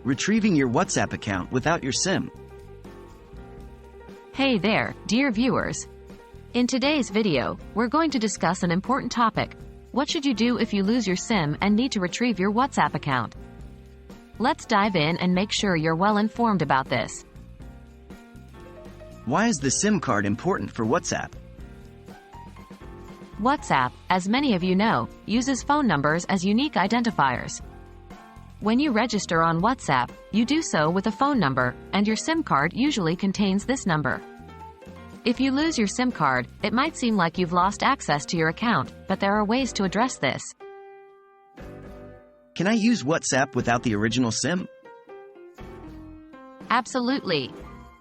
Retrieving your WhatsApp account without your SIM. Hey there, dear viewers. In today's video, we're going to discuss an important topic. What should you do if you lose your SIM and need to retrieve your WhatsApp account? Let's dive in and make sure you're well informed about this. Why is the SIM card important for WhatsApp? WhatsApp, as many of you know, uses phone numbers as unique identifiers. When you register on WhatsApp, you do so with a phone number, and your SIM card usually contains this number. If you lose your SIM card, it might seem like you've lost access to your account, but there are ways to address this. Can I use WhatsApp without the original SIM? Absolutely.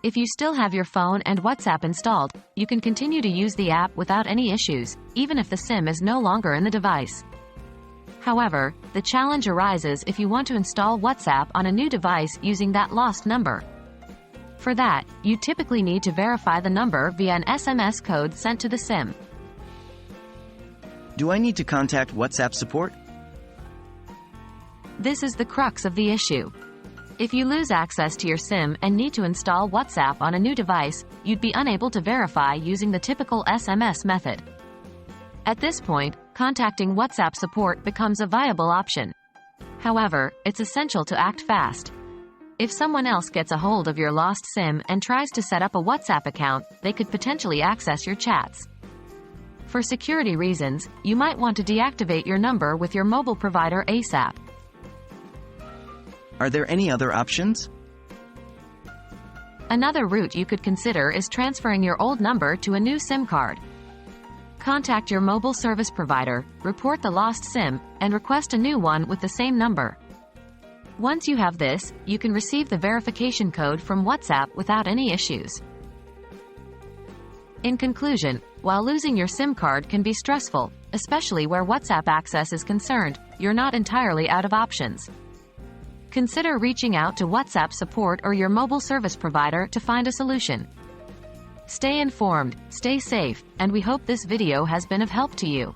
If you still have your phone and WhatsApp installed, you can continue to use the app without any issues, even if the SIM is no longer in the device. However, the challenge arises if you want to install WhatsApp on a new device using that lost number. For that, you typically need to verify the number via an SMS code sent to the SIM. Do I need to contact WhatsApp support? This is the crux of the issue. If you lose access to your SIM and need to install WhatsApp on a new device, you'd be unable to verify using the typical SMS method. At this point, contacting WhatsApp support becomes a viable option. However, it's essential to act fast. If someone else gets a hold of your lost SIM and tries to set up a WhatsApp account, they could potentially access your chats. For security reasons, you might want to deactivate your number with your mobile provider ASAP. Are there any other options? Another route you could consider is transferring your old number to a new SIM card. Contact your mobile service provider, report the lost SIM, and request a new one with the same number. Once you have this, you can receive the verification code from WhatsApp without any issues. In conclusion, while losing your SIM card can be stressful, especially where WhatsApp access is concerned, you're not entirely out of options. Consider reaching out to WhatsApp support or your mobile service provider to find a solution. Stay informed, stay safe, and we hope this video has been of help to you.